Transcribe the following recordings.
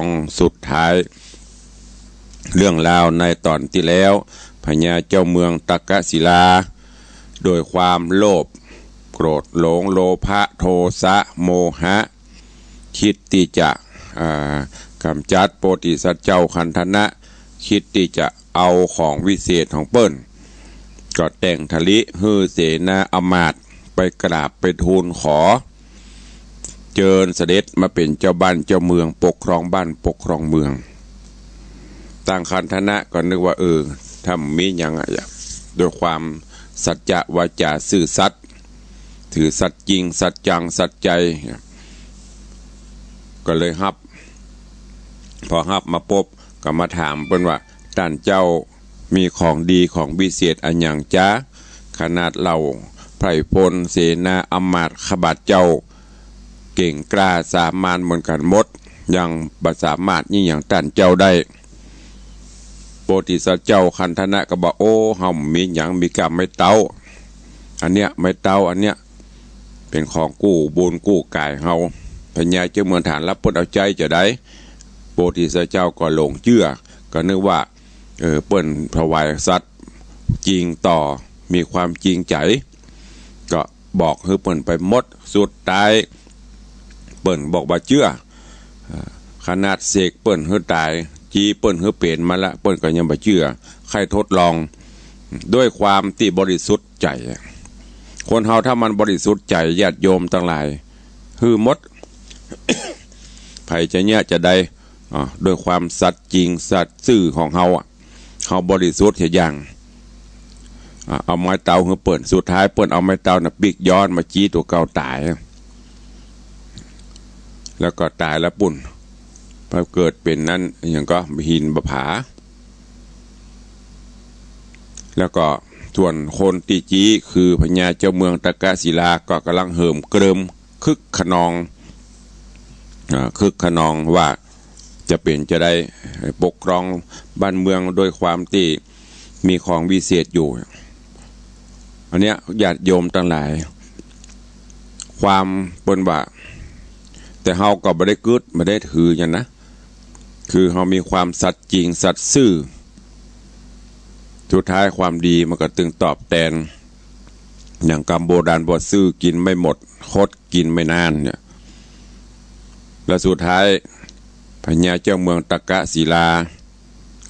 องสุดท้ายเรื่องราวในตอนที่แล้วพญาเจ้าเมืองตักกศิลาโดยความโลภโกรธหลงโลภะโทสะโมหะคิดที่จะกำจัดโพธิสัตว์เจ้าคันธนะคิดที่จะเอาของวิเศษของเปิ้นก็แต่งทะลิฮือเสนาอมาตย์ไปกราบไปทูลขอเจิญเสด็จมาเป็นเจ้าบ้านเจ้าเมืองปกครองบ้านปกครองเมืองต่างคันธนะก็นึกว่าถ้ามีอย่างด้วยความสัจจะวาจาซื่อสัตย์ถือสัตย์จริงสัจจังสัจใจก็เลยพอมาพบก็มาถามเพิ่นว่าท่านเจ้ามีของดีของวิเศษอันอย่างจ้าขนาดเราไพรพลเสนาอำมาตย์ขบัดเจ้าเก่งกล้าสามารถเหมือนกันหมดยังบ่สามารถนี่อย่างท่านเจ้าได้โพธิสัตว์เจ้าคันธนะก็บอกโอ้เฮามีหยังมีกรรมไม่เต้าอันเนี้ยไม่เต้าอันเนี้ยเป็นของกู้บุญกู้กายเฮาพญาเจ้าเมืองฐานรับพ้นเอาใจจะได้โพธิสัตว์เจ้าก็หลงเชื่อก็นึกว่าเปิ้นถวายสัตว์จริงต่อมีความจริงใจก็บอกให้เปิ้นไปหมดสุดท้ายเปิ้นบอกว่าเชื่อขนาดเสกเปิ้นให้ตายจีเปิ้นให้เปลี่ยนมาละเปิ้นก็ยังบ่เชื่อใครทดลองด้วยความที่บริสุทธิ์ใจคนเฮาถ้ามันบริสุทธิ์ใจญาติโยมทั้งหลายฮือหมด ไผจะเนี่ยจะได้ด้วยความสัตย์จริงสัตย์ซื่อของเฮาเขาบริสุทธิ์อย่างเอาไม้เตาเฮือเปิดสุดท้ายเปิดเอาไม้เตาน่ะปิกย้อนมาจี้ตัวเก่าตายแล้วก็ตายแล้วปุ่นพอเกิดเป็นนั้นอย่างก็หินบผาแล้วก็ส่วนคนตีจี้คือพญาเจ้าเมืองตักกศิลาก็กำลังเหิมเกริมคึกขนองว่าจะเป็นจะได้ปกครองบ้านเมืองโดยความที่มีของวิเศษอยู่อันเนี้ยญาติโยมทั้งหลายความเปิ้นว่าแต่เฮาก็บ่ได้กึดบ่ได้ถืออย่างนะคือเฮามีความสัตย์จริงสัตย์ซื่อสุดท้ายความดีมันก็ตึงตอบแทนอย่างกรรมโบราณบ่ซื่อกินไม่หมดคดกินไม่นานเนี่ยและสุดท้ายพญาเจ้าเมืองตักกศิลา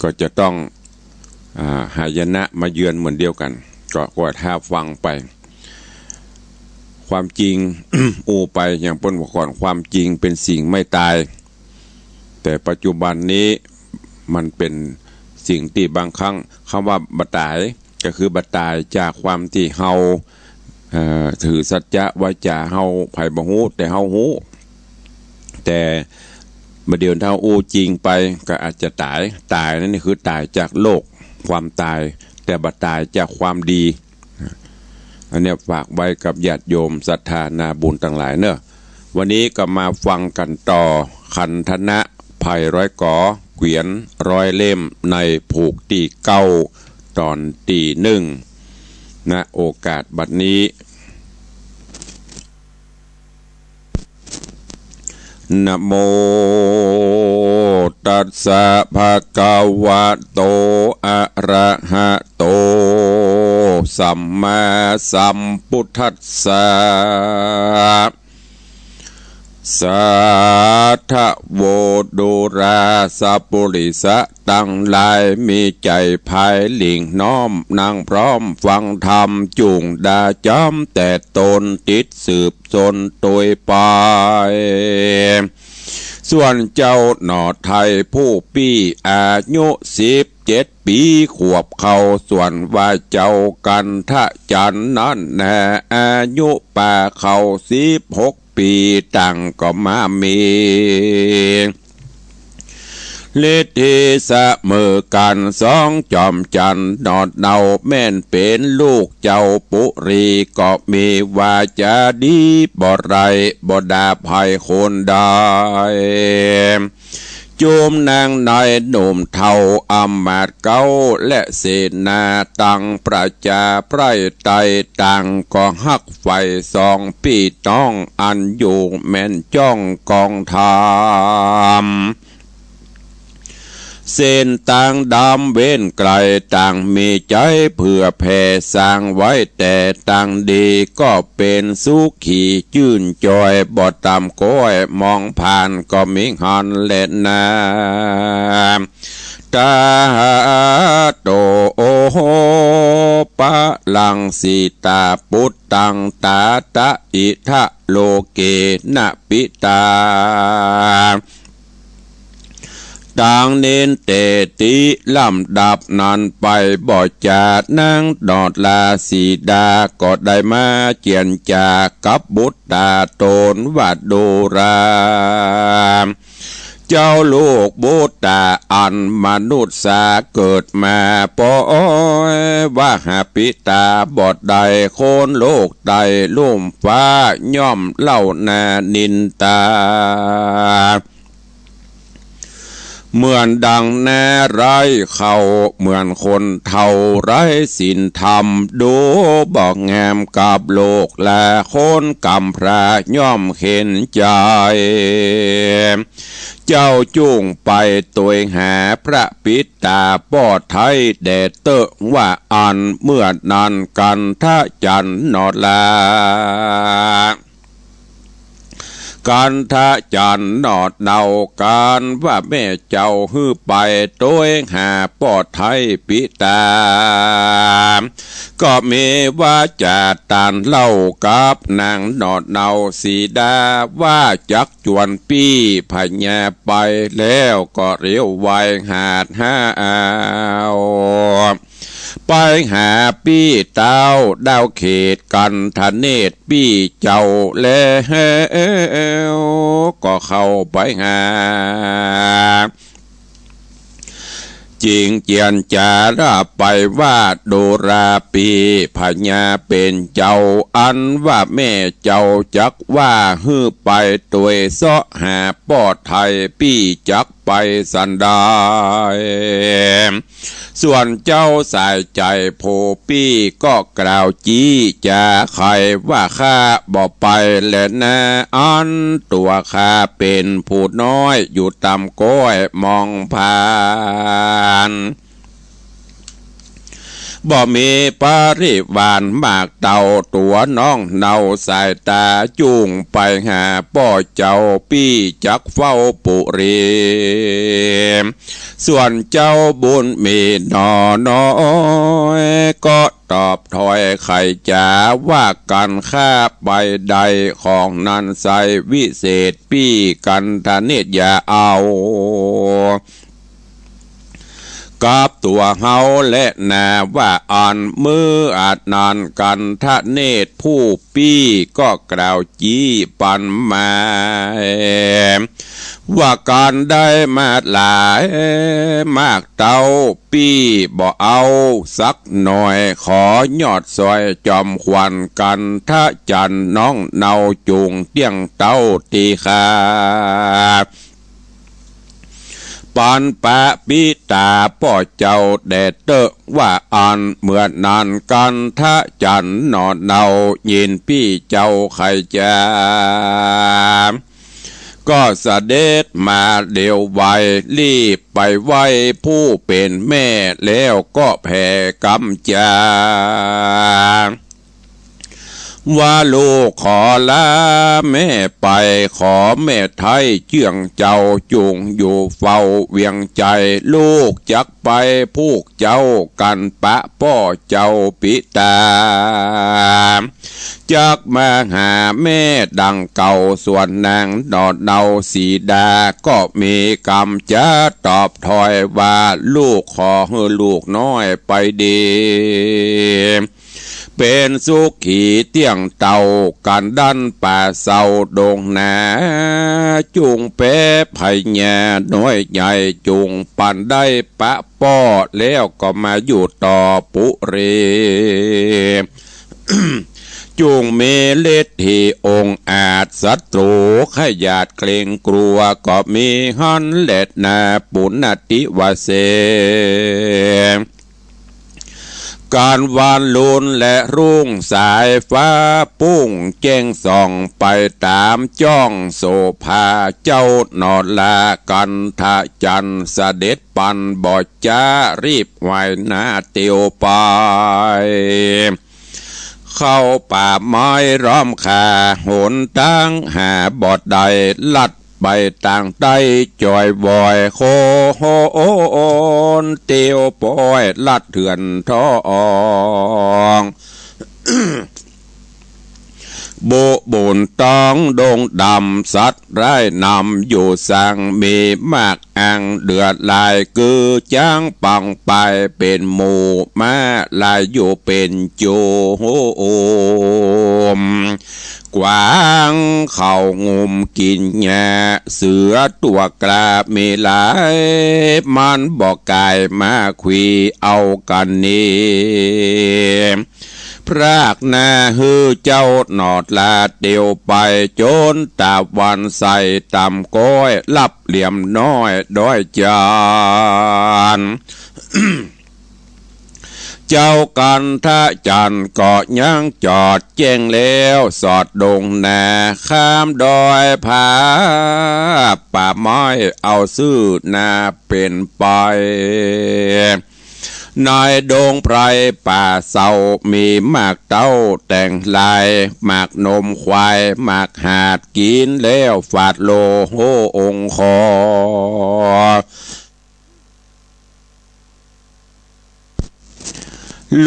ก็จะต้องหายนะมาเยือนเหมือนเดียวกันก็กว่าถ้าฟังไปความจริง ไปอย่างป้นบอกก่อนความจริงเป็นสิ่งไม่ตายแต่ปัจจุบันนี้มันเป็นสิ่งที่บางครั้งคำว่าบัตายก็คือบัตายจากความที่เฮาถือสัจจะวาจาเฮาไผ่บ่ฮู้แต่เฮาฮู้แต่มาเดี๋ยวถ้าจริงไปก็อาจจะตายนั่นนี่คือตายจากโลกความตายแต่บัตายจากความดีอันนี้ฝากไว้กับญาติโยมศรัทธานาบุญต่างหลายเนอะวันนี้ก็มาฟังกันต่อคันธนะไผ่ร้อยก่อเกวียนร้อยเล่มในผูกตีเก้าตอนตีหนึ่งณโอกาสบัดนี้นะโมตัสสะภะคะวะโตอะระหะโตสัมมาสัมพุทธัสสะสัทธโวดุราสัพพุริสะตั้งหลายมีใจภายหลิงน้อมนั่งพร้อมฟังธรรมจุงดาจอมแต่ตนติดสืบจนตวยไปส่วนเจ้าหนอไทยผู้ปีอายุ17 ปีขวบเข้าส่วนว่าเจ้ากันทะจันนั้นแน่อายุป่าเข้า16 ปีตั้งก็มามีฤทธิเสมอกันสองจอมจันนอดเนาแม่นเป็นลูกเจ้าปุรีก็มีวาจาดีบ่ไรบ่ดาภัยคนได้จูมนางนายหนุ่มเท่าอำมาตย์เก้าและเสนาตั้งประชาไพรไตตั้งก็ฮักไฟสองปีต้องอันอยู่แม่นจ้องกองทาม เส้นต่างดำเว้นไกลต่างมีใจเพื่อแผ่สร้างไว้แต่ต่างดีก็เป็นสุขีชื่นจอยบ่ตามก้อยมองผ่านก็มีหันเล่นนาตาโตโอโหปะลังสีตาปุตตังตาตะอิทะโลเกนะปิตาต่างเน้นเตติลำดับนั้นไปบ่จาดนางดอดลาสีดาก็ได้มาเจียนจากับบุตรตาโตนวัดโดราเจ้าลูกบุตรตาอันมนุษย์สาเกิดมาปอยว่าหาปิตาบอดใดโคนโลกใดลุ่มฟ้าย่อมเล่านานินตาเหมือนดังแน่ไรเขาเหมือนคนเท่าไรศีลธรรมดูบอกแงมกับโลกและคนกำพระย่อมเห็นใจเจ้าจุงไปตัวหาพระปิตาปอดไทยแดดเตอะว่าอันเมื่อนั้นกันท่าจันนอดลาการทะจันนอดเนาการว่าแม่เจ้าฮื้อไปตัวหาปอดไทยปิตาก็มีว่าจะตานเล่ากับนางนอดเนาสีดาว่าจักจวนปี้พญาไปแล้วก็เรียวไวหาดห้าไปหาปี้เต้าดาวเขตกันทะเนตปี้เจ้าแล้วก็เข้าไปหาจริงเจียนจาราไปว่าโดราปีพญาเป็นเจ้าอันว่าแม่เจ้าจักว่าฮื้อไปตัวเสาะหาปอดไทยปี้จักไปสันดายส่วนเจ้าสายใจโพปี้ก็กล่าวจี้จะใครว่าข้าบอกไปและนะอันตัวข้าเป็นผู้น้อยอยู่ตามก้อยมองผ่านบ่มีปริวานมากเต่าตัวน้องเนาสายตาจุงไปหาป่อเจ้าปี้จักเฝ้าปุรีส่วนเจ้าบุญมีนอน้อยก็ตอบถอยไข่จ๋าว่ากันข้าไปใดของนั้นใส่วิเศษปี้กันทะเนตอย่าเอากับตัวเฮาและนาว่าอ่านมืออาจนานกันทะเนตผู้ปี้ก็กล่าวจี้ปันมาว่าการได้มาหลายมากเต้าปี้บ่เอาสักหน่อยขอยอดซอยจอมควันกันทะจันน้องเนาจุงเตี้ยงเต้าตีขาปานปะปิตาป่อเจ้าแดดเตอะว่าอ่านเมื่อนานกันทะจันนอนเนายินพี่เจ้าไข่จาก็เสด็จมาเดียวไวรีบไปไว้ผู้เป็นแม่แล้วก็แผ่กำจาว่าลูกขอลาแม่ไปขอแม่ไทยเจื่องเจ้าจุงอยู่เฝ้าเวียงใจลูกจักไปพูกเจ้ากันปะป้อเจ้าปิตาจักมาหาแม่ดังเก่าส่วนนางดอดเนาสีดาก็มีกำจะตอบถอยว่าลูกขอให้ลูกน้อยไปดีเป็นสุขีเตี้ยงเต่ากันดันป่าเศร้าดงนาจุงเป๊ะไผ่แย่น้อยใหญ่จุงปันได้ปะป้อแล้วก็มาอยู่ต่อปุเร จุงเมเลทที่องค์อาจศัตรูขยาดเกรงกลัวก็มีหันเล็ดนาปุณติวเส การวานลุนและรุ่งสายฟ้าปุ้งแจ้งส่องไปตามจ้องโสภาเจ้านอดลากันทะจันเสด็จปันบอดจ้ารีบไหวหน้าเตียวไปเข้าป่าไม้ร้อมขาหนตั้งหาบอดใดลัดไปต่างใต้จอยบอยโคโฮโอนเตียวปอยลัดเถื่อนท้องโบบุญต้องดงดำสัตว์ไร้นำอยู่สั่งมีมากอังเดือดลายกือจ้างปังไปเป็นหมู่มาลายอยู่เป็นโจโฮโอมกวางเข้างุมกินแง่เสือตัวกลามีหลายมันบอกกายมาคุยเอากันนี้พรากหน้าฮือเจ้าหนอดลาเดียวไปโจนตาวันใส่ตำก้อยลับเหลี่ยมน้อยด้อยจาน เจ้ากันทะจันก็ยังจอดแจ้งแล้วสอดดงนาข้ามดอยผาป่าไม้เอาซื้อนาเป็นไปนายดงไพรป่าเศร้ามีมากเต้าแต่งลายมากนมควายมากหาดกินแล้วฝาดโลโหองคอ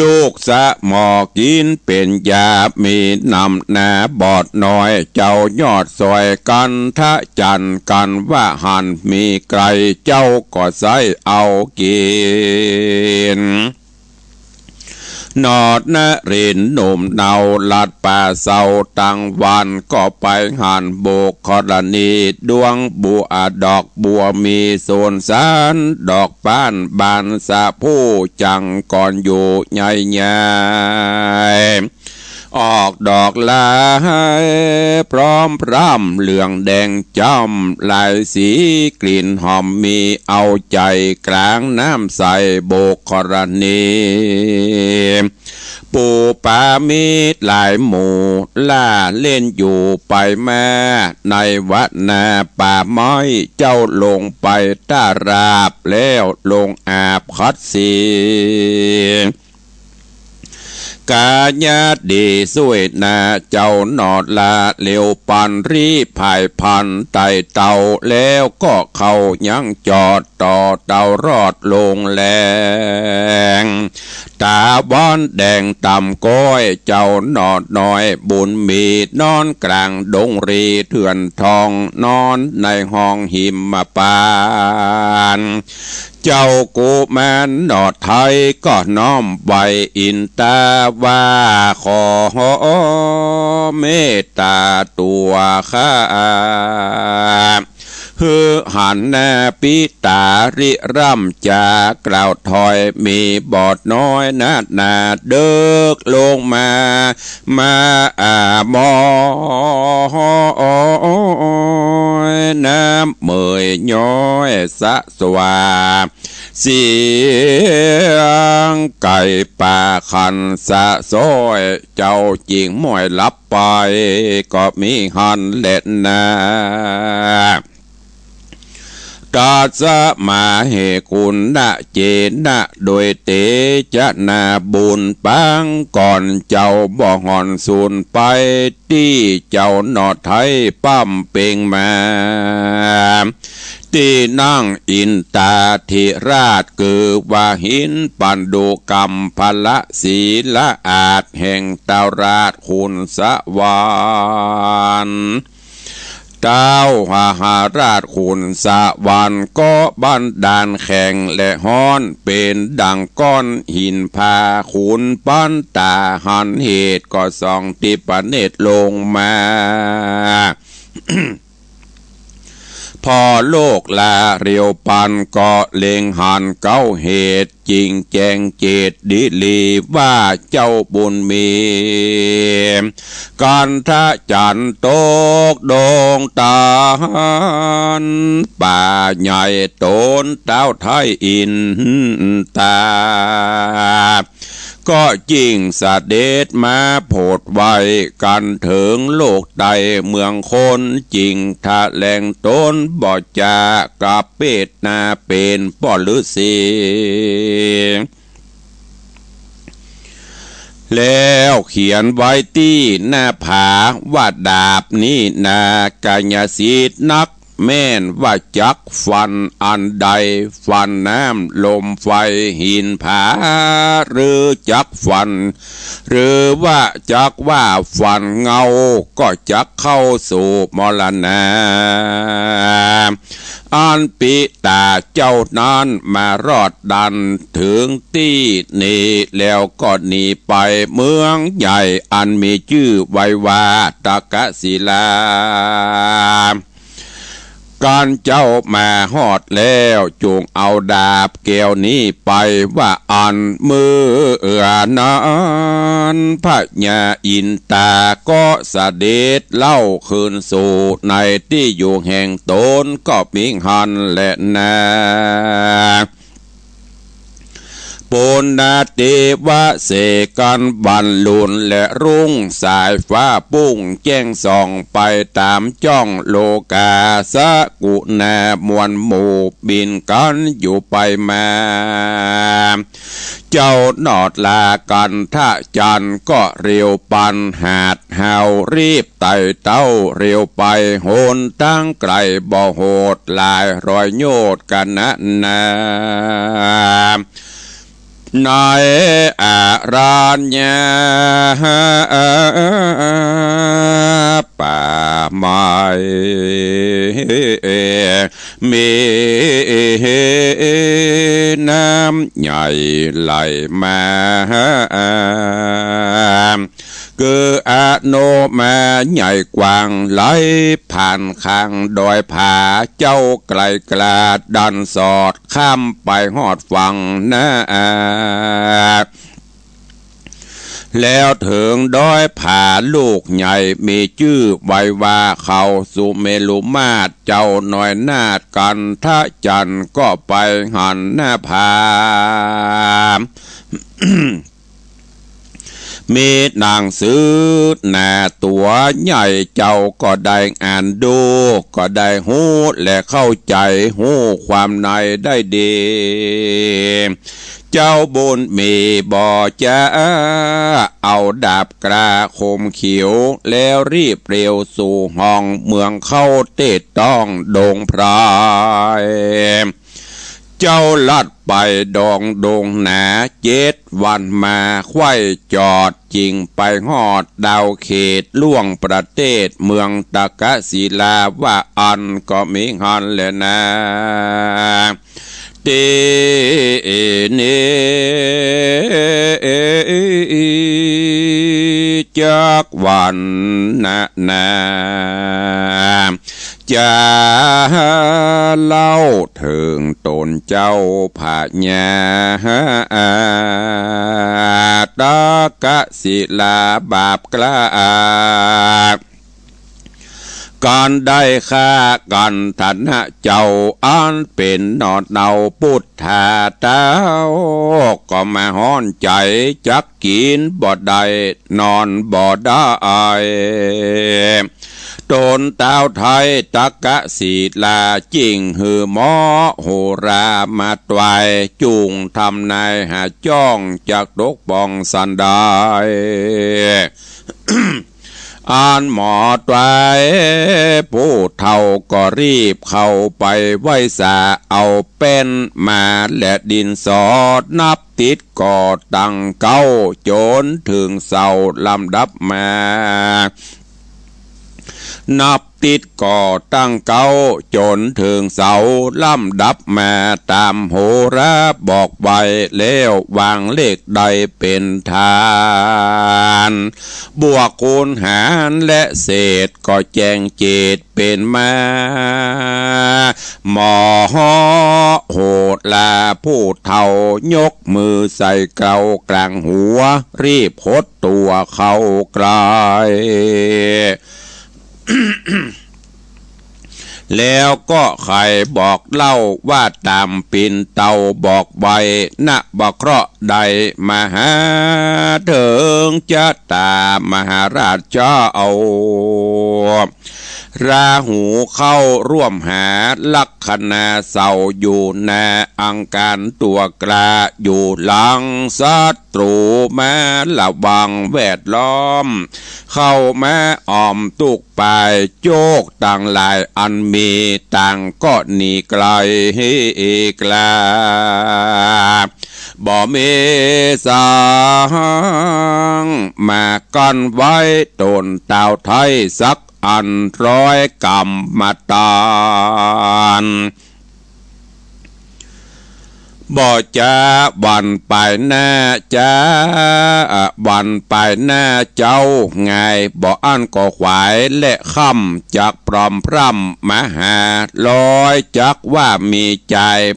ลูกสะหมอกินเป็นยามีนำนาบอดน้อยเจ้ายอดซอยกันทะจันกันว่าหันมีไกลเจ้าก็ใส่เอากินนอดนะเรินหนุ่มเนาลัดป่าเศร้าตั้งวันก็ไปหันโบกครณีดวงบัวดอกบัวมีโซนสารดอกป้านบานสะผู้จังก่อนอยู่ใหญ่ใหญ่ออกดอกลายพร้อมพร่ำเหลืองแดงจำลายสีกลิ่นหอมมีเอาใจกลางน้ำใสโบกกรณีปูปามีหลายหมู่ล่าเล่นอยู่ไปมาในวัดนาป่าไม้เจ้าลงไปตาราบแล้วลงอาบคัดสีกาญาดีสวยนาเจ้าหนอดลาเลียวปันรีภายพันไต่เต่าแล้วก็เขายังจอดต่อเต่ารอดลงแรงตาบอนแดงต่ำก้อยเจ้าหนอดน้อยบุญมีนอนกลางดงรีเถื่อนทองนอนในห้องหิมมาปานเจ้ากูแมนหนอดไทยก็น้อมไว้อินตาว่าขอเมตตาตัวข้าฮือหันแน่ปิตาริร่ำจากล่าวถอยมีบอดน้อยนาดนาเดิกลงมาหมอน้ำเมยย้อยสะสวาเสียงไก่ป่าขันสะซอยเจ้าจิงมวยลับไปก็มีหันเล็ดนาตาสะมาเหกุณนะเจนะโดยเตจะนาบุญปังก่อนเจ้าบ่หอนสูนไปที่เจ้าหนอไทยปั้มเป่งมาที่นั่งอินตาธิราชคือว่าหินปันดูกรรมพละศีละอาจแห่งตาราชคุณสวรรค์เจ้าหาราชขุนสะวันก็บันดาลแข่งและฮ้อนเป็นดังก้อนหินพาขุนปั้นตาหันเหตุก็ส่องติปเนตรลงมา พอโลกลาเรียวปันก็เล็งหันเก้าเหตุจริงแจงเจตดิลีว่าเจ้าบุญมีกันทะจันตกดงตานป่าใหญ่โตนเต้าไทยอินตา ก็จริงเสด็จมาโพดไว้กันถึงโลกใดเมืองคนจริงทะแหลงต้นบ่จากัเป็ดนาเป็นป้อฤาษีแล้วเขียนไว้ที่หน้าผาว่าดาบนี้นากายสิทธิ์นักแม่นว่าจักฟันอันใดฟันน้ำลมไฟหินผาหรือจักฟันหรือว่าจักว่าฟันเงาก็จักเข้าสู่มรณะอันปิตาเจ้านั้นมารอดดันถึงที่นี้แล้วก็หนีไปเมืองใหญ่อันมีชื่อไว้ว่าตากศิลาการเจ้ามาฮอดแล้วจงเอาดาบแก้วนี้ไปว่าอันมือนั้นพระญาอินตาก็เสด็จเล่าคืนสู่ในที่อยู่แห่งตนก็มิงหันและนาปุณณเทวะเสกันบรรลุนและรุ่งสายฟ้าปุ้งแจ้งส่องไปตามจ้องโลกาสกุณามวลหมู่บินกันอยู่ไปมาเจ้านอดลากันท่าจันก็เร็วปันหาดหาวรีบไต่เต้าเร็วไปโหนตั้งไกลบ่โหดลายรอยโยดกันนาในอารัญญาป่าไม้มีน้ำใหญ่ไหลมาคืออโนมาใหญ่กว้างไหลผ่านข้างดอยผาเจ้าไกลกลาดดันสอดข้ามไปหอดฝั่งนาแล้วถึงดอยผาลูกใหญ่มีชื่อไว้ว่าเขาสุเมลุมาศเจ้าหน่อยนาดกันทะจันก็ไปหันหน้าผา มีหนังสือหน้าตัวใหญ่เจ้าก็ได้อ่านดูก็ได้หูและเข้าใจหูความในได้ดีเจ้าบุญมีบ่จะเอาดาบกระคมเขียวแล้วรีบเร็วสู่ห้องเมืองเข้าเตดต้องดงพรายเจ้าลัดไปดงหนา7 วันมาไข่จอดจริงไปฮอดดาวเขตล่วงประเทศเมืองตากศิลาว่าอันก็มีหันเลยนะเตเนจากวันนาจะเล่าถึงตนเจ้าพญาตากศิลาบาปกล้าการได้ฆ่ากันฐานะเจ้าอันเป็นนอดเนาพุทธาเต้าก็มาห้อนใจจักกินบ่ได้นอนบ่ได้ตนเต้าไทยตากศิลาจริงหือหมอโหรามาตวายจุงทำนายหาจ้องจากดกปองสันได้ อ่านหมอตายผู้เฒ่าก็รีบเข้าไปไหว้สาเอาเป็นมาและดินสอดนับติดก่อตั้งเก้าจนถึงเสาลำดับมานับติดก่อตั้งเก้าจนถึงเสาลำดับมาตามโหราบอกไว้แล้ววางเลขใดเป็นทานบวกคูณหารและเศษก็แจงเจตเป็นมาหมอโหดลาผู้เฒ่ายกมือใส่เกลากลางหัวรีบพดตัวเข้ากลาย แล้วก็ใครบอกเล่าว่าตามปินเตาบอกใบนะบเคราะห์ใดมหาเถิงจะตามหาราชเจ้าเอาราหูเข้าร่วมหาลัคนาเสาอยู่นาอังการตัวกลาอยู่หลังศัตรูแม้ระวังแวดล้อมเข้าแม้อ้อมตุกไปโจกต่างหลายอันมีต่างก็หนีไกลให้กลาบ่มีสางมากันไว้ตนเต่าไทยสักอันร้อยกรรมตานบ่จะวันไปหน้าจ้าวันไปหน้าเจ้าไงบ่อันก็ขวายและค่ำจากปลอมพร่ำมาหาลอยจักว่ามีใจ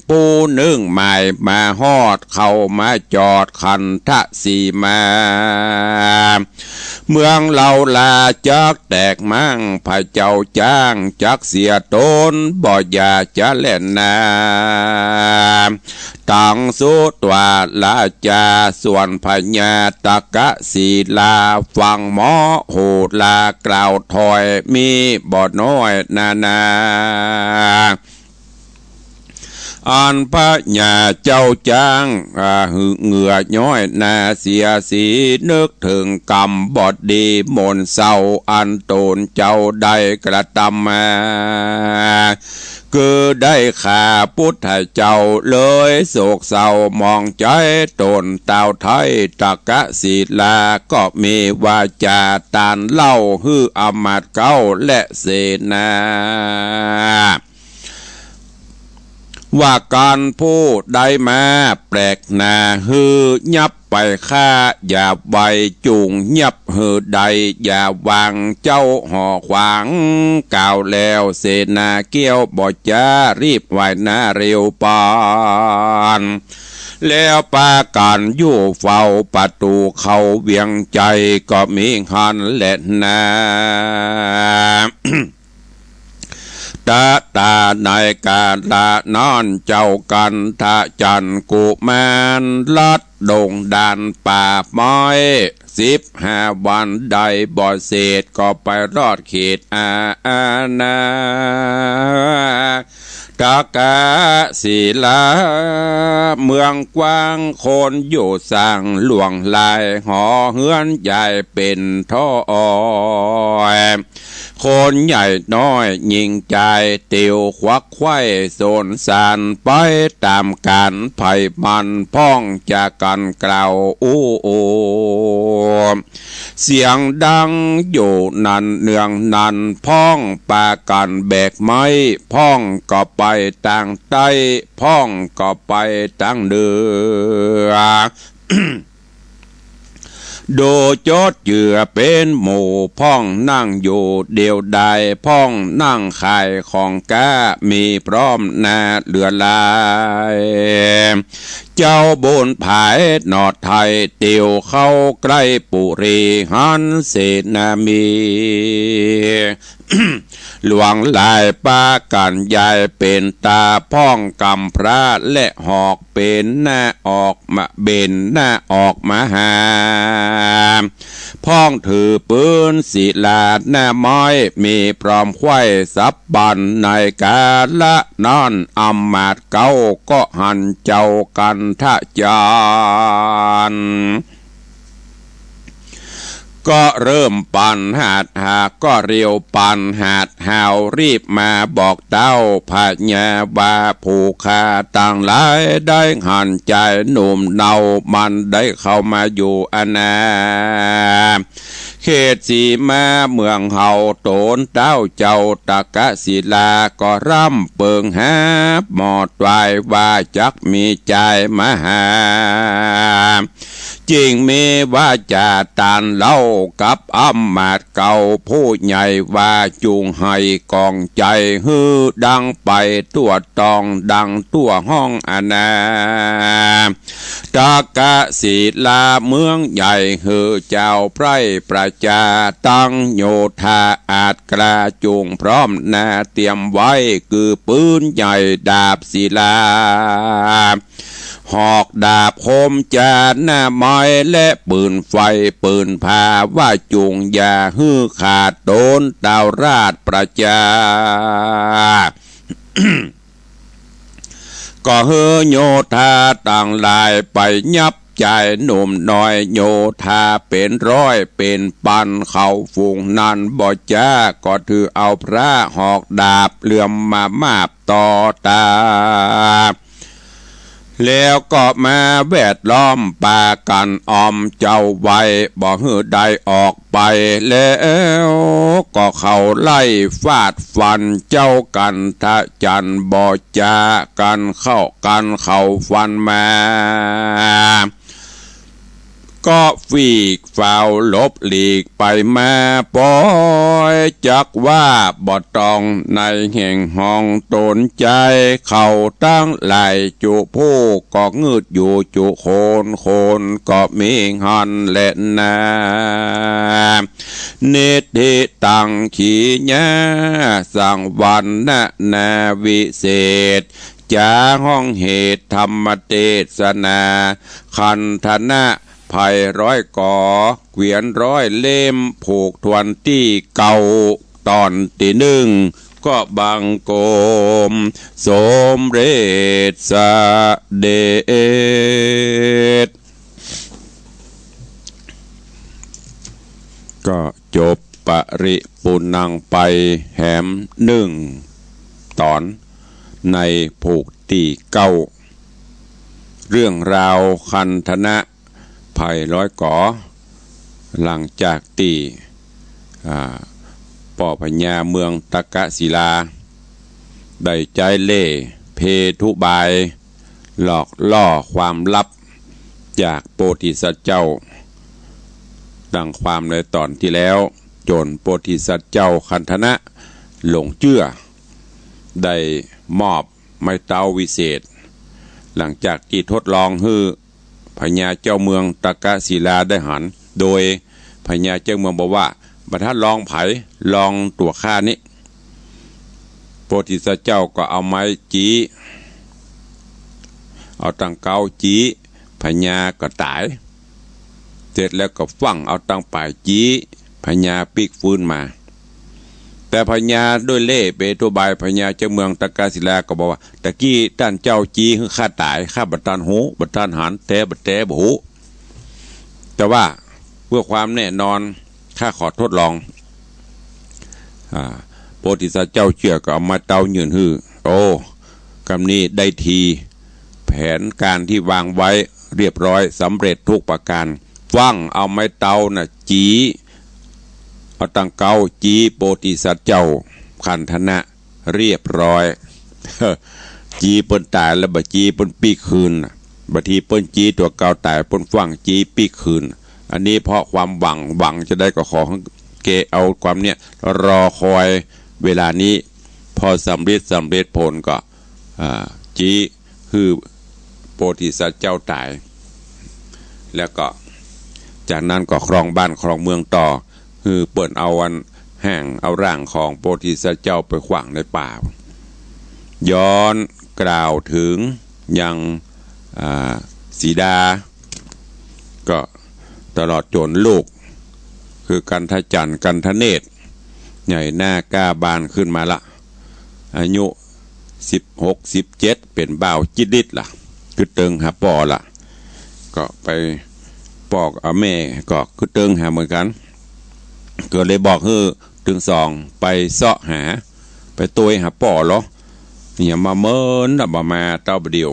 ปูนึ่งใหม่มาฮอดเข้ามาจอดคันทะสีมาเมืองเราลาจักแตกมั่งพระเจ้าจ้างจักเสียตนบ่อยาจะเล่นนาตังสุตวาลาจาส่วนพญาตกะศีลาฟังหมอโหลากล่าวถอยมีบ่อน้อยนาอันพระญาเจ้าจ้างเหงื่อย้อยนาเสียสีนึกถึงกรรมบดดีมนเศร้าอันตนเจ้าได้กระทำมาคือได้ข่าพุทธเจ้าเลยโศกเศร้ามองใจตนเต่าไทยตะกะศีลาก็มีวาจาตานเล่าฮืออมาตเก้าและเสนาว่าการพูดได้มาแปลกหนาฮือยับไปฆ่าอย่าใบจุงยับฮือใดอย่าวางเจ้าห่อขวางกล่าวแล้วเสนาเกี้ยวบ่จ้ารีบไหวหน้าเร็วปานแล้วปาการอยู่เฝ้าประตูเขาเวียงใจก็มีหันและนาตาในการละนอนเจ้ากันทะจันกุมารลัดดงดานป่าไม้15 วันใดบ่เศษก็ไปรอดเขตอาณาตากะศีลาเมืองกว้างคนอยู่สร้างหลวงลายหอเฮือนใหญ่เป็นท่อคนใหญ่น้อยยิงใจเตียวควักไข้โซนสานไปตามการไผ่มันพ้องจากกันกล่าวเสียงดังอยู่นันเนืองนันพ้องปากันแบกไม้พ้องก็ไปต่างใต้พ้องก็ไปต่างเดือ โดจดเหยื่อเป็นหมู่พ้องนั่งอยู่เดียวใดพ้องนั่งขายของกามีพร้อมนาเหลือลายเจ้าบนผายนอดไทยเตียวเข้าใกล้ปุรีหันเสนามี หลวงลายปากันยายเป็นตาพ้องกำพระและหอกเป็นหน้าออกมาเบนหน้าออกมาหาพ้องถือปืนศิลาหน้าไม้มีพร้อมไข่สับบันในกาละนอนอำมาตเก้าก็หันเจ้ากันทะจานก็เริ่มปั่นหาดหาก็เรียวปั่นหาดหาวรีบมาบอกเต้าพญาบาผูกขาต่างหลายได้หันใจหนุ่มเนามันได้เข้ามาอยู่อาณาเขตสีมาเมืองเฮาโตนเต้าเจ้าตะกะศิลาก็ร่ำเปิงหาหมอดไว้ว่าจักมีใจมหา จริงมีว่าจะตานเล่ากับอำมาตย์เก่าผู้ใหญ่ว่าจูงให้กองใจฮือดังไปตัวตองดังตัวห้องอนาตากะศิลาเมืองใหญ่ฮือเจ้าไพรประจาตั้งโยธาอาจกระจูงพร้อมนาเตรียมไว้คือปืนใหญ่ดาบศิลาหอกดาบคมจาหน้าไม้และปืนไฟปืนพาว่าจุงยาฮือขาดโดนดาวราชประจา ก็เฮโยธาต่างลายไปยับใจหนุ่มน้อยโยธาเป็นร้อยเป็นปันเขาฝูงนั้นบ่จ้าก็ถือเอาพระหอกดาบเหลื่อมมามาบต่อตาแล้วก็มาแวดล้อมป่ากันออมเจ้าไว้บ่ฮือได้ออกไปแล้วก็เขาไล่ฟาดฟันเจ้ากันทะจันบ่จากันเข้ากันเขาฟันมาก็ฟีกฝ่าวลบหลีกไปมาปอยจักว่าบ่ต้องในแห่งห้องตนใจเขาตั้งไหลจุผู้ก็งืดอยู่จุโคนก็มีหันและนาเนติตังขีญาสังวันนาวิเศษจาห้องเหตุธรรมเทศนาคันธนะภัยร้อยก่อเกวียนร้อยเล่มผูกทวนที่เก่าตอนที่หนึ่งก็บังโกมสมเร็จสะเดชก็จบปริปุนังไปแหมหนึ่งตอนในผูกที่เก่าเรื่องราวคันธนะภัยร้อยก่อหลังจากตีป่อพญาเมืองตะกะศิลาได้ใจเล่เพทุบายหลอกล่อความลับจากโพธิสัตว์เจ้าดังความในตอนที่แล้วจนโพธิสัตว์เจ้าคันธนะหลงเชื่อได้มอบไม้เต้าวิเศษหลังจากที่ทดลองฮือพญาเจ้าเมืองตะกะศิลาได้หันโดยพญาเจ้าเมืองบอกว่าบัดท่านลองไผลองตัวข้านี้โพธิสัตว์เจ้าก็เอาไม้จีเอาตังเกาจีพญาก็ตายเสร็จแล้วก็ฟังเอาตังป่ายจีพญาปีกฟื้นมาแต่พญาด้วยเล่เปตัวบายพญาเจ้าเมืองตะกะศิลาก็บอกว่าตะกี้ท่านเจ้าจีคือข้าตายข้าบัดตันหูบัดตันหันแต่บัดแต่บหูแต่ว่าเพื่อความแน่นอนข้าขอทดลองโพธิสัตว์เจ้าเชื่อก็เอามาเตายืนฮือโอ้คำนี้ได้ทีแผนการที่วางไว้เรียบร้อยสำเร็จทุกประการฟังเอาไม้เตาน่ะจีเอาตังเกาจีโพธิสัตว์เจ้าคันธนะเรียบร้อย จีเปิ้นตายแล้วบะจีเปิ้นปีคืนบางทีเปิ้นจีตัวเก่าตายเปิ้นฟังจีปีคืนอันนี้เพราะความหวังจะได้ก็ขอเกเอาความเนี้ยรอคอยเวลานี้พอสำเร็จผลก็จีคือโพธิสัตว์เจ้าตายแล้วก็จากนั้นก็ครองบ้านครองเมืองต่อคือเปิดเอาวันแห่งเอาร่างของโพธิสัตว์เจ้าไปขวางในป่าย้อนกล่าวถึงยังสีดาก็ตลอดจนลูกคือกันทจันทร์กันทเนศใหญ่หน้ากล้าบานขึ้นมาละอายุ16-17เป็นบ่าวจิตดิดล่ะคือเติงหาป่อล่ะก็ไปปอกเอาแม่ก็คือเติงหาเหมือนกันก็เลยบอกให้ถึงสองไปเสาะหาไปตัวหาป่อเหรออย่ามาเมินดับมาเต้าเดียว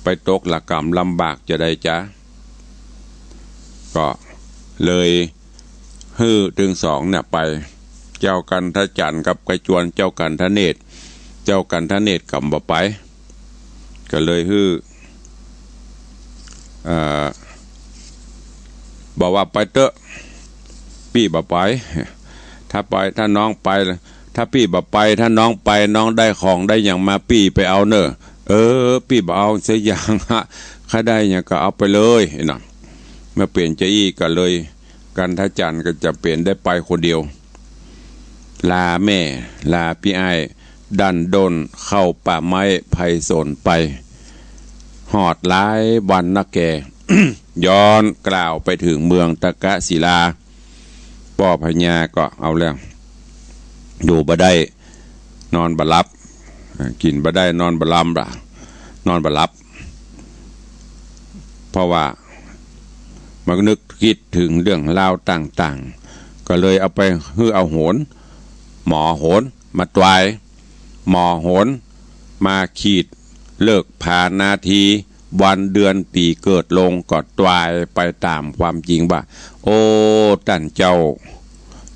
ไปตกละกรรมลำบากจะได้จ้ะก็เลยฮือถึงสองเนี่ยไปเจ้ากันทจันทร์กับกระจวนเจ้ากันทเนศกำบ่ไปก็เลยฮือ บอกว่าไปเตอะพี่บ่ไปถ้าไปถ้าน้องไปถ้าพี่บ่ไปถ้าน้องไปน้องได้ของได้อย่างมาพี่ไปเอาเนอะพี่บ่เอาเสียอย่างถ้าได้อย่างก็เอาไปเลยนะเมื่อเปลี่ยนใจอี้ก็เลยกันทจันทร์ก็จะเปลี่ยนได้ไปคนเดียวลาแม่ลาพี่ไอ้ดันดนเข้าป่าไม้ไผ่สนไปหอดหลายวันนักแก ย้อนกล่าวไปถึงเมืองตะกะศิลาป่อพญาก็เอาแล้วอยู่บ่ได้นอนบ่หลับกินบ่ได้นอนบ่ลำล่ะนอนบ่หลับเพราะว่ามันนึกคิดถึงเรื่องราวต่างๆก็เลยเอาไปเอาโหนหมอโหนมาตวายหมอโหนมาขีดเลิกผ่านนาทีวันเดือนปีเกิดลงก็ตวายไปตามความจริงว่าโอ้ท่านเจ้า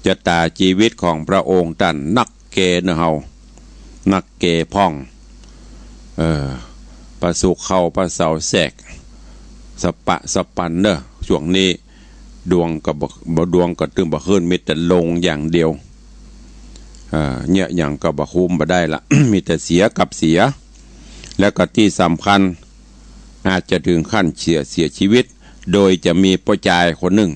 จะตาชีวิตของพระองค์ท่านนักเกเนเฮานักเกพ่องประสุเข้าประเสาแสกสปะสปันเนอะช่วงนี้ดวงกับดวงก็ตึงบ่ขึ้นมีแต่ลงอย่างเดียวเนี่ยอย่างก็บ่คุ้มบ่ได้ละ มีแต่เสียกับเสียแล้วก็ที่สำคัญอาจจะถึงขั้นเสียชีวิตโดยจะมีพ่อชายคนหนึ่ง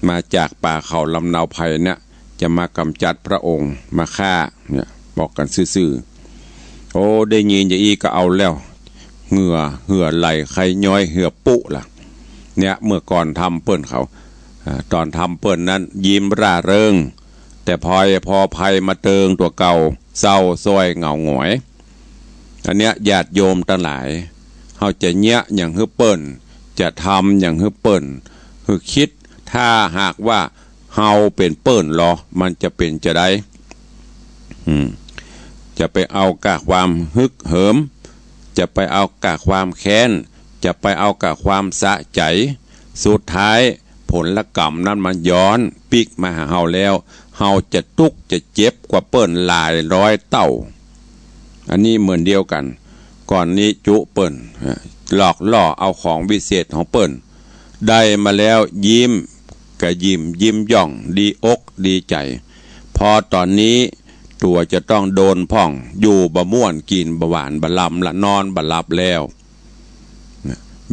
มาจากป่าเขาลำเนาไผ่เนี่ยจะมากำจัดพระองค์มาฆ่าเนี่ยบอกกันซื่อๆโอ้ได้ยินอย่างอีก็เอาแล้วเหงื่อไหลใครย้อยเหือปุล่ะเนี่ยเมื่อก่อนทำเปิ้นเขาตอนทำเปิ้นนั้นยิ้มร่าเริงแต่พอภัยมาเติงตัวเก่าเศร้าซ้อยเหงาหงอยอันเนี้ยญาติโยมทั้งหลายเขาจะเนี้ยอย่างฮึเปิ้นจะทำอย่างฮึเปิ้นคือคิดถ้าหากว่าเฮาเป็นเปิ้นหรอมันจะเป็นจะได้จะไปเอากะความฮึกเหิมจะไปเอากะความแค้นจะไปเอากะความสะใจสุดท้ายผลกรรมนั้นมันย้อนปิกมาหาเฮาแล้วเฮาจะทุกข์จะเจ็บกว่าเปิ้นหลายร้อยเท่าอันนี้เหมือนเดียวกันก่อนนี้จุเปิ้นหลอกล่อเอาของวิเศษของเปิ้นได้มาแล้วยิ้มกะยิ้มย่องดีอกดีใจพอตอนนี้ตัวจะต้องโดนพ่องอยู่บะม่วนกินบะหวานบะลำละนอนบะหลับแล้ว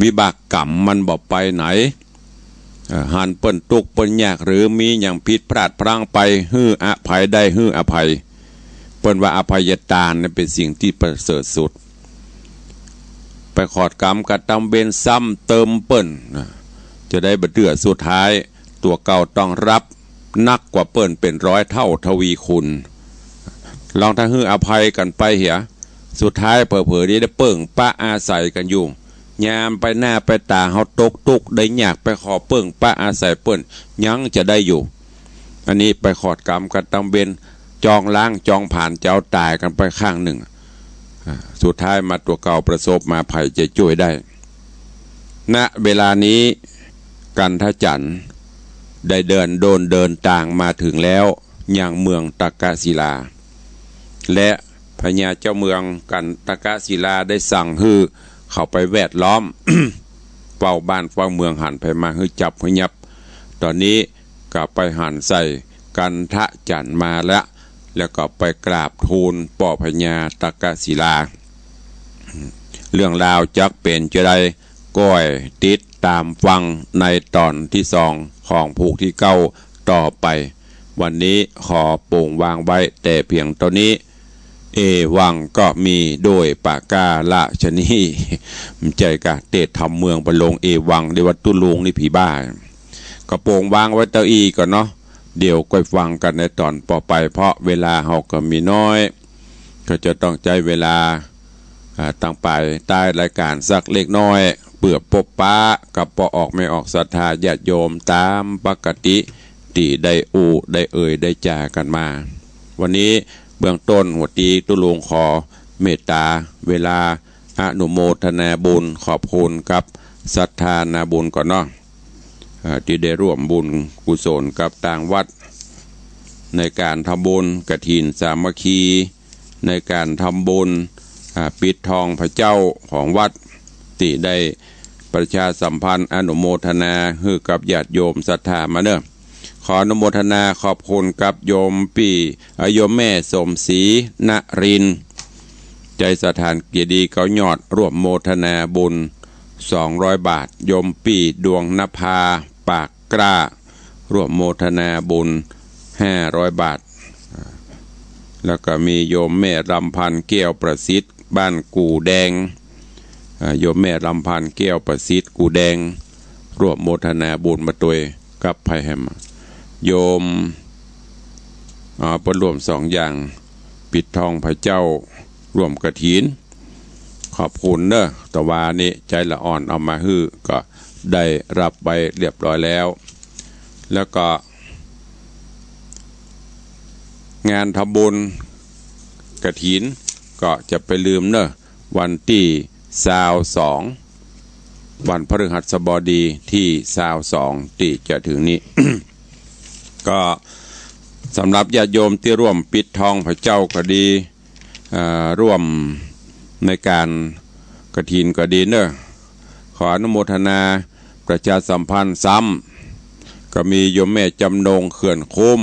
วิบากกรรมมันบอกไปไหนหันเปิ้นตุกเปิ้นยากหรือมีอย่างผิดพลาดพลั้งไปฮื้ออภัยได้ฮื้ออภัยเปิ้นว่าอภัยทานเป็นสิ่งที่ประเสริฐสุดไปขอดกรรมกระทำเวรซ้ำเติมเปิ้นจะได้บะเดือสุดท้ายตัวเก่าต้องรับนักกว่าเปิ้นเป็นร้อยเท่าทวีคุณลองถ้าฮื้ออภัยกันไปเหียสุดท้ายเผลอๆได้เปิ่งป้าอาศัยกันอยู่ยามไปหน้าไปตาเฮาตกตุกได้อยากไปขอเปิ่งป้าอาศัยเปิ้นยังจะได้อยู่อันนี้ไปขอดกรรมกันตำเวนจองล้างจองผ่านเจ้าตายกันไปข้างหนึ่งสุดท้ายมาตัวเก่าประสบมาภัยจะช่วยได้ณเวลานี้กันทจันทร์ได้เดินต่างมาถึงแล้วยังเมืองตะกะศิลาและพญาเจ้าเมืองกันตะกะศิลาได้สั่งฮือเข้าไปแวดล้อม เฝ้าบ้านเฝ้าเมืองหันไปมาฮือจับฮือยับตอนนี้ก็ไปหันใส่กันทะจันมาแล้วก็ไปกราบทูลป่อพญาตะกะศิลาเรื่องราวจักเป็นจะได้ก้อยติดตามฟังในตอนที่2ของผูกที่9ต่อไปวันนี้ขอโป่งวางไว้แต่เพียงเท่านี้เอวังก็มีโดยปากกาละชนีใจกะเตะทำเมืองไปลงเอวังในวัดตุลุงนี่ผีบ้าก็โป่งวางไว้เต้าอี้ก่อนเนาะเดี๋ยวก็ฟังกันในตอนต่อไปเพราะเวลาเราก็มีน้อยก็จะต้องใจเวลาตั้งไปใต้รายการสักเล็กน้อยเปื่อปบป้ากับปอออกไม่ออกศรัทธาญาติโยมตามปกติที่ได้ได้ได้จ่ากันมาวันนี้เบื้องต้นหัวตีตุลุงขอเมตตาเวลาอนุโมทนาบุญขอบคุณกับศรัทธานาบุญก่อนเนาะที่ได้ร่วมบุญกุศลกับต่างวัดในการทำบุญกฐินสามัคคีในการทำบุญปิดทองพระเจ้าของวัดที่ได้ ประชาสัมพันธ์อนุโมทนาให้กับญาติโยมศรัทธามาเนอะขออนุโมทนาขอบคุณกับโยมโยมแม่สมศรีนรินทร์ใจสถานเกียรติเขายอดร่วมโมทนาบุญ200 บาทโยมดวงนภาปากกล้าร่วมโมทนาบุญ500 บาทแล้วก็มีโยมแม่รำพันธ์แก้วประสิทธิ์บ้านกู่แดงโยมแม่รำพันธ์แก้วประสิทธิ์กู่แดงร่วมโมทนาบุญมาตัวกับไพแฮมโยมประรวม2 อย่างปิดทองพระเจ้าร่วมกฐินขอบคุณเนอะตะวานี้ใจละอ่อนเอามาฮื้อก็ได้รับไปเรียบร้อยแล้วแล้วก็งานทำบุญกฐินก็จะไปลืมเนอะวันที่22วันพฤหัสบดีที่22ที่จะถึงนี้ ก็สำหรับญาติโยมที่ร่วมปิดทองพระเจ้าก็ดีร่วมในการกฐินก็ดีเนอะขออนุโมทนาประชาสัมพันธ์ซ้ำก็มีโยมแม่จำนงเขื่อนคุ้ม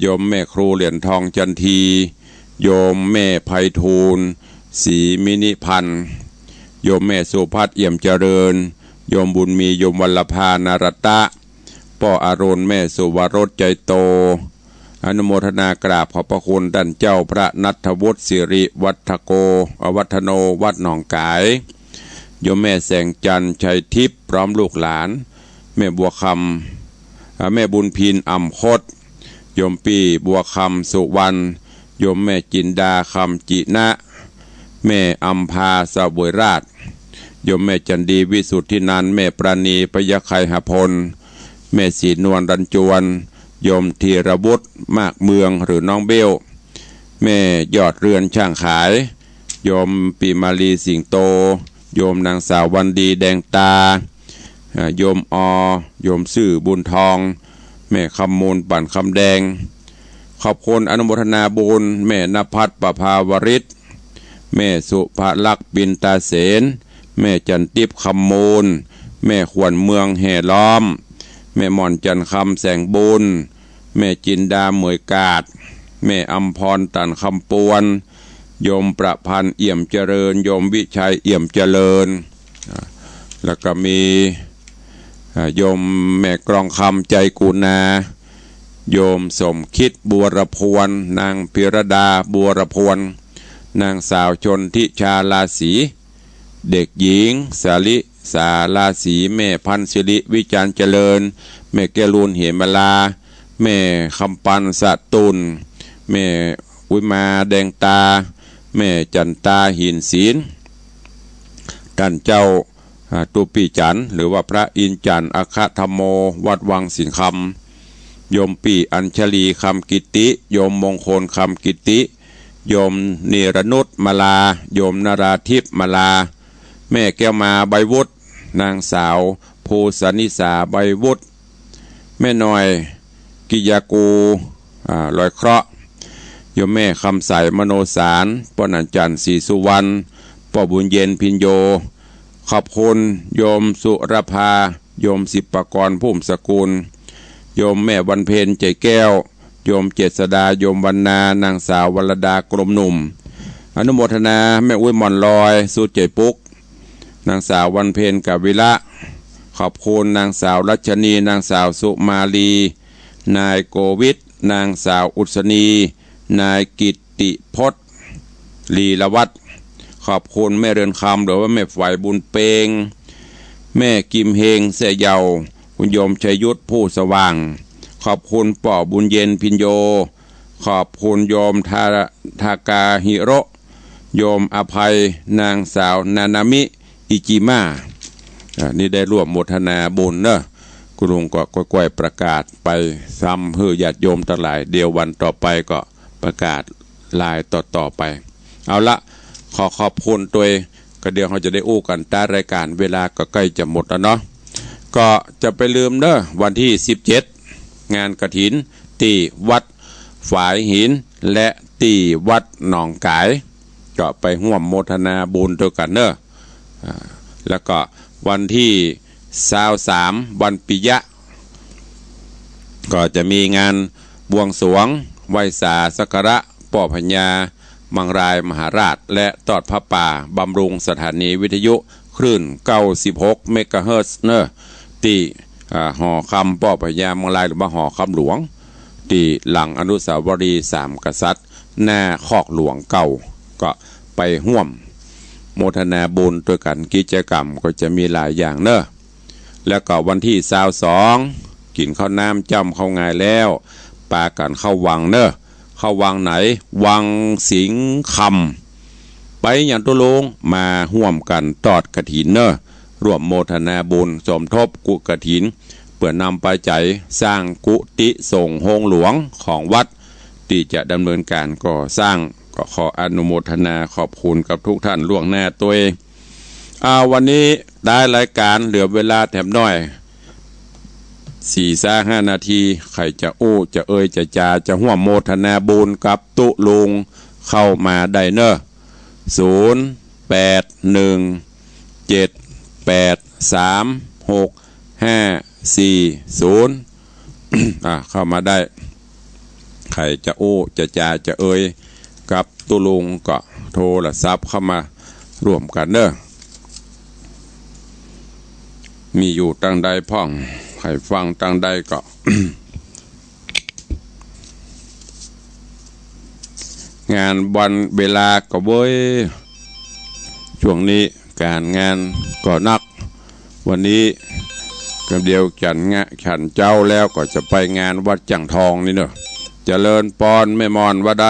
โยมแม่ครูเหรียญทองจันทีโยมแม่ไพฑูรย์ศรีมินิพันธ์โยมแม่สุภัทรเอี่ยมเจริญโยมบุญมีโยมวัลภานารตะพ่ออรุณแม่สุวรสใจโตอนุโมทนากราบขอบพระคุณท่านเจ้าพระนัทวุฒิสิริวัฒโกวัฒโนวัดหนองกายโยมแม่แสงจันทร์ชัยทิพย์พร้อมลูกหลานแม่บัวคำแม่บุญพินอ่ำคดโยมบัวคำสุวรรณโยมแม่จินดาคำจินะแม่อัมพาสะบวยราชโยมแม่จันดีวิสุทธินันท์แม่ปราณีพยไคหพลแม่ศรีนวลรันจวนโยมธีรบุตรมากเมืองหรือน้องเบลแม่ยอดเรือนช่างขายโยมปีมาลีสิงโตโยมนางสาววันดีแดงตาโยมโยมซื่อบุญทองแม่คำมูลปั่นคำแดงขอบคุณอนุโมทนาบุญแม่ณภัทรประภาวริศแม่สุภลักษณ์บินตาเสนแม่จันทิพย์คำมูลแม่ขวัญเมืองแห่ล้อมแม่หม่อนจันคำแสงบุญแม่จินดาเหมยกาดแม่อัมพรตันคำปวนโยมประพันธ์เอี่ยมเจริญโยมวิชัยเอี่ยมเจริญแล้วก็มีโยมแม่กรองคำใจกุณาโยมสมคิดบัวรพวนนางพิรดาบัวรพวนนางสาวชนทิชาลาสีเด็กหญิงสาลิสาลาสีแม่พันศิริวิจารเจริญแม่แก้วลูนเหมลาแม่คำปันสะตุนแม่วิมาแดงตาแม่จันตาหินศีลท่านเจ้าตุปีจันหรือว่าพระอินจันทร์อัคธรรมโมวัดวังสินคำโยมอัญชลีคำกิติโยมมงคลคำกิติโยมเนรนุชมาลาโยมนราทิพย์มาลาแม่แก้วมาใบวุฒนางสาวภูสนิสาใบวุฒแม่น้อยกิยากูลอยเคราะห์โยมแม่คำใสมโนสารป้อนันจันทร์ศรีสุวรรณป้อบุญเย็นพินโยขอบคุณโยมสุรภาโยมสิบปกรณ์พุ่มสกุลโยมแม่วันเพ็ญใจแก้วโยมเจษดาโยมวรรณานางสาววรดากรมหนุ่มอนุโมทนาแม่อุ้ยหม่อนลอยสุใจปุกนางสาววันเพ็ญกับวิระขอบคุณนางสาวรัชนีนางสาวสุมาลีนายโกวิทนางสาวอุศนีนายกิตติพจน์ลีละวัฒน์ขอบคุณแม่เรือนคำหรือว่าแม่ฝ่ายบุญเปงแม่กิมเฮงเสยเยาคุณโยมชัยยุทธผู้สว่างขอบคุณป่อบุญเย็นพินโยขอบคุณโยมทากาฮิโรโยมอภัยนางสาวนานามิอิจิมานี่ได้ร่วมโมทนาบุญเนอะคุณลุงก็ค่อยๆประกาศไปซ้ำเพื่อญาติโยมทั้งหลายเดียววันต่อไปก็ประกาศลายต่อไปเอาละขอบคุณตัวก็เดี๋ยวเขาจะได้อู้กันตารายการเวลาก็ใกล้จะหมดแล้วเนาะก็จะไปลืมเนอะวันที่17งานกฐินที่วัดฝายหินและที่วัดหนองกายก็ไปร่วมโมทนาบุญด้วยกันเนอะแล้วก็ วันที่23วันปิยะก็จะมีงานบวงสรวงไหว้สาสักการะป่อพญามังรายมหาราชและตอดพระป่าบำรุงสถานีวิทยุคลื่น96เมกะเฮิรตซ์เนอะที่หอคำป่อพญามังรายหรือว่าหอคำหลวงที่หลังอนุสาวรีย์3กษัตริย์หน้าคอกหลวงเก่าก็ไปห่วมโมทนาบุญด้วยกันกิจกรรมก็จะมีหลายอย่างเนอะแล้วก็วันที่22กินข้าวน้ำจำข้าวงายแล้วปากันเข้าวังเนอะเข้าวังไหนวังสิงคำไปอย่างตุลงมาห่วมกันตอดกฐินเนอะร่วมโมทนาบุญสมทบกุกฐินเพื่อนำไปใจสร้างกุฏิส่งโฮงหลวงของวัดที่จะดำเนินการก่อสร้างก็ขออนุโมทนาขอบคุณกับทุกท่านล่วงหน้าตัวเองวันนี้ได้รายการเหลือเวลาแถมน้อย4-5 นาทีใครจะอู้จะเอ่ยจะจาจะห่วมโมทนาบุญกับตุลุงเข้ามาได้เนอะ0817836540เข้ามาได้ใครจะอู้จะจาจะเอ่ยกับตุลุงก็โทรศัพท์เข้ามาร่วมกันเนอะมีอยู่ตั้งใดพ่องใครฟังตั้งใดก็ งานวันเวลาก็เว้ยช่วงนี้การงานก็นักวันนี้กับเดียวฉันเจ้าแล้วก็จะไปงานวัดจังทองนี่เนอะเจริญปอนแม่มอนว่าใด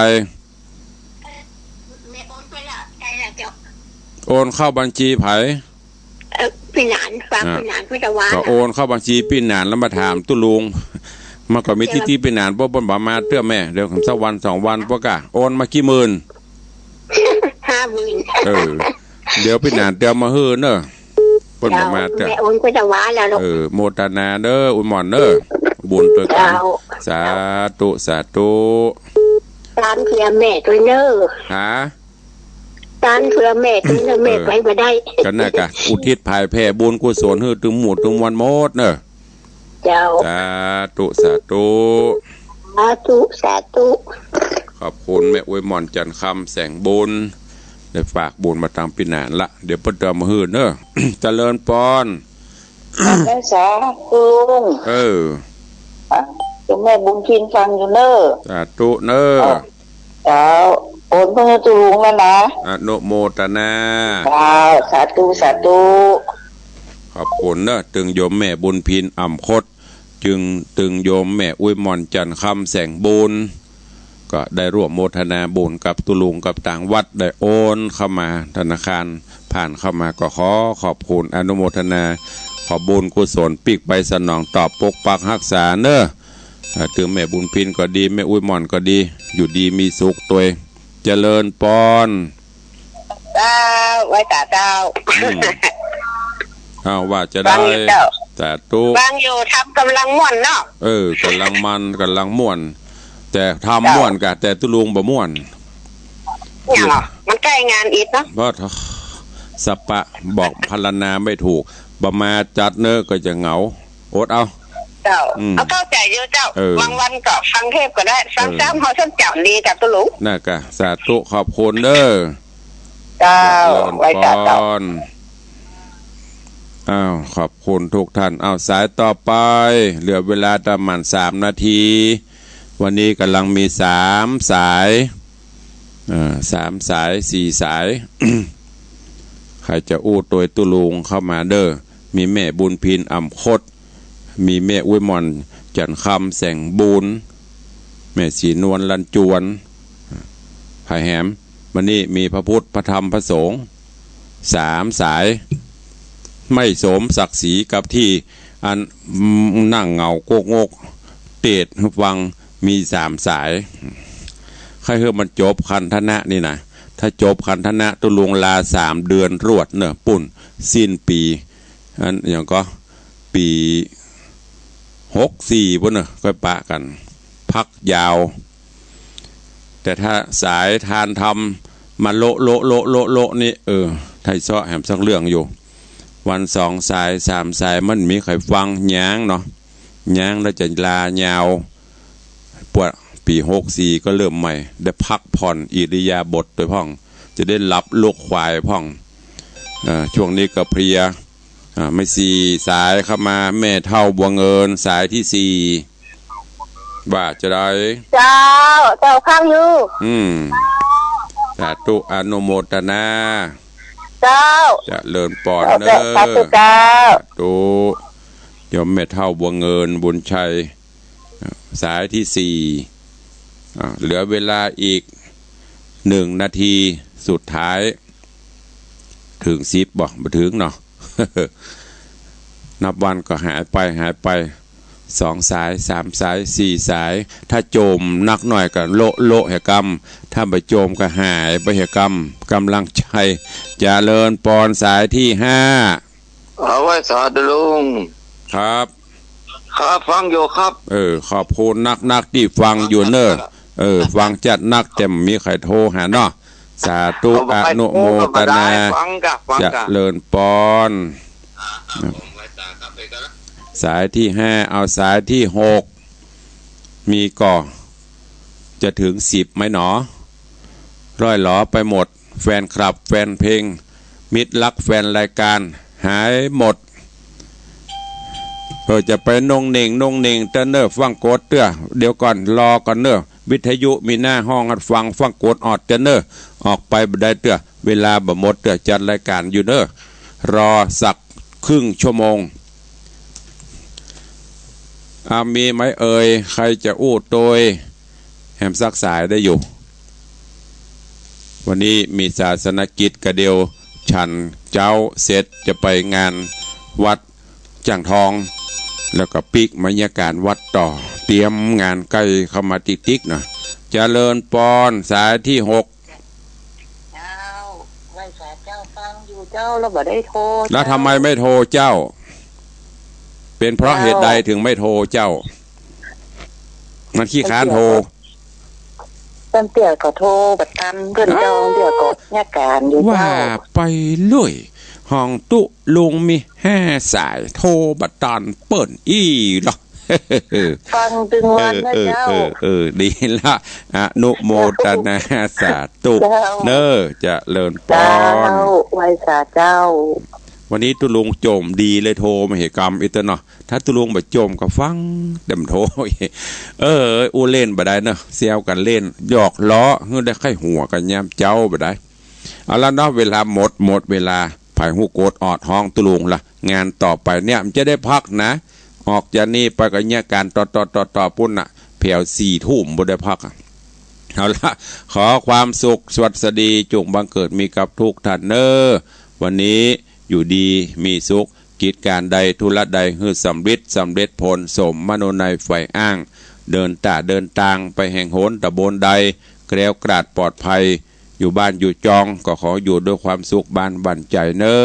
โอนเข้าบัญชีไผพี่หนานฟังพี่หนานพุทธวาก็โอนเข้าบัญชีพี่หนานแล้วมาถามตุลุงมันก็มีที่พี่หนานพวกบนบ่มาเตื้อแม่เดี๋ยวสักวัน2 วันพวกกะโอนมากี่หมื่น50,000เดี๋ยวพี่หนานเตื้อมาฮื้อเนอะบนบ่มาเตื้อแม่โอนพุทธวาแล้วลูกโมทนาเด้ออุยหมอนเด้อบุญตัวกันสาธุสาธุตามเพื่อแม่ตัวเด้อหาตามเพื่อแม่ตัวแม่ไปบ่ได้กันน่ะกะอุทิศภายแผ่บุญกุศลฮื้อถึงหมู่ถึงวันหมดเนอะเจ้าสาธุสาธุสาธุสาธุขอบคุณแม่อวยหมอนจันทร์คำแสงบุญได้ฝากบุญมาตามปีหนานละเดี๋ยวเพิ่นจะมาฮื้อเนอะ เจริญปอนได้สาธุลุงแม่บุญพินฟังอยู่เนอะสาธุเนอะเจ้าโอนเพื่อตุลุงแล้วนะอนุโมทนาสาธุสาธุขอบคุณเนอะตึงโยมแม่บุญพินอ่ำคดตึงโยมแม่อวยหมอนจันทร์คำแสงบุญก็ได้ร่วมโมทนาบุญกับตุลุงกับต่างวัดได้โอนเข้ามาธนาคารผ่านเข้ามาก็ขอบคุณอนุโมทนาขอบุญกุศลปีกใบสนองตอบปกปักรักษาเนอะถึงแม่บุญพินก็ดีแม่อุ้ยหมอนก็ดีอยู่ดีมีสุขตัวเจริญปอนไว้ตาเจ้าว่าจะได้แต่ตู้บางอยู่ทำกำลังม่วนเนาะกำลังมันกำลังม่วนแต่ทำม่วนกะแต่ตุลุงบ่ม่วนเนี่ยมันใกล้งานอีกเนาะเพราะสปะบอกพรรณนาไม่ถูกบ่มาจัดเนอะก็จะเหงาอดเอาเข้าใจเยอะเจ้าบางวันก็ฟังเทพก็ได้ฟังซ้ำเขาส้นจับดีกับตุลุงน่ะกะสาธุขอบคุณเด้อเจ้าไว้ตาเจ้าขอบคุณทุกท่านสายต่อไปเหลือเวลาประมาณ3 นาทีวันนี้กำลังมี3 สาย3 สาย4 สาย ใครจะอู้ตัวตุลุงเข้ามาเด้อมีแม่บุญพินอ่ำคดมีแม่อุ้ยมอนจันทร์คำแสงบุญแม่สีนวลลันจวนไผ่แหมวันนี้มีพระพุทธพระธรรมพระสงฆ์3 สายไม่สมศักดิ์ศรีกับที่อันนั่งเงาโกกงกเตดฟังมี3 สายใครเฮือมันจบคันธนะนี่นะถ้าจบคันธนะตุลุงลา3 เดือนรวดเนอะปุ่นสิ้นปีอันอย่างก็ปี64พุ่นเนอะก็ปะกันพักยาวแต่ถ้าสายทานทำมาโละนี่ไทยซ้อแหมสักเรื่องอยู่ วัน2 สาย3 สายมันมีใครฟังย้างเนาะย้างแล้วจะลายาวปวดปี64ก็เริ่มใหม่ได้พักผ่อนอิริยาบถโดยพ่องจะได้รับลูกควายพ่องช่วงนี้ก็เพลียไม่4 สายเข้ามาแม่เท่าบัวเงินสายที่4ว่าจะได้เจ้าข้างอยู่สาธุอนุโมทนาเจ้าจะเลินปอนเนอสาธุเจ้าตุยมแม่เท่าบัวเงินบุญชัยสายที่4เหลือเวลาอีก1 นาทีสุดท้ายถึง10บ่มาถึงเนาะ นับวันก็หายไป2 สาย3 สาย4 สายถ้าโจมนักหน่อยก็โลเหกรรมถ้าไปโจมก็หายไปเหกรรมกำลังใจเจริญปอนสายที่5เอาไว้สาธุลุงครับฟังอยู่ครับขอบคุณนักที่ฟังอยู่เนอะฟังจัดนักแต่มีใครโทรหาเนาะสาธุอนุโมทนาจะเลินปอนสายที่5เอาสายที่6มีก่อจะถึง10ไหมหนอร้อยหลอไปหมดแฟนคลับแฟนเพลงมิตรรักแฟนรายการหายหมดจะไปนงเน่งเตเนอร์ฟังโกดเตื้อเดี๋ยวก่อนรอก่อนเนอวิทยุมีหน้าห้องหัดฟังโกดออดเตเนอร์ออกไปบ่ได้เตื้อเวลาบ่หมดเตื้อจัดรายการอยู่เนอรอสักครึ่งชั่วโมงมีไหมใครจะอู้โดยแหมซักสายได้อยู่วันนี้มีศาสนกิจกระเดียวฉันเจ้าเสร็จจะไปงานวัดจ่างทองแล้วก็ปิกบรรยากาศวัดต่อเตรียมงานใกล้เข้ามาติ๊กนะเจริญปอนสายที่6ไว้สาเจ้าฟังอยู่เจ้าแล้วบ่ได้โทรแล้วทำไมไม่โทรเจ้าเป็นเพราะเหตุใดถึงไม่โทรเจ้ามันขี้ค้านโทรตั้งเตี่ยก็โทรบัดทำเพื่อนเจ้าเดี๋ยวก็แยกการอยู่เจ้าว่าไปเลยห้องตุลุงมี5 สายโทรบัดตันเปิ่นหรอฟังถึงวันนะเจ้าดีละอนุโมทนาสาธุเนอจะเลินปอนไว้สาเจ้าวันนี้ตุลุงโจมดีเลยโทรมาเหตุกรรมอิตเนาะถ้าตุลุงบ่โจมก็ฟังเต็มโทรอูเล่นบ่ได้เนาะเซียวกันเล่นหยอกล้อเฮือได้ไข้หัวกันยามเจ้าบ่ได้เอาละเนาะเวลาหมดเวลาไผฮู้โกดออดห้องตุลุงล่ะงานต่อไปเนี่ยมันจะได้พักนะออกจากนี้ไปก็เนี่ยการต่อปุ่นน่ะเพียว4 ทุ่มบ่ได้พักเอาละขอความสุขสวัสดีจงบังเกิดมีกับทุกท่านเนอวันนี้อยู่ดีมีสุขกิจการใดธุระใดฮือสำเร็จผลสมมโนในไฟอ้างเดินทางไปแห่งโหนตะบนใดแกล้วกราดปลอดภัยอยู่บ้านอยู่จองก็ขออยู่ด้วยความสุขบ้านบั่นใจเนอ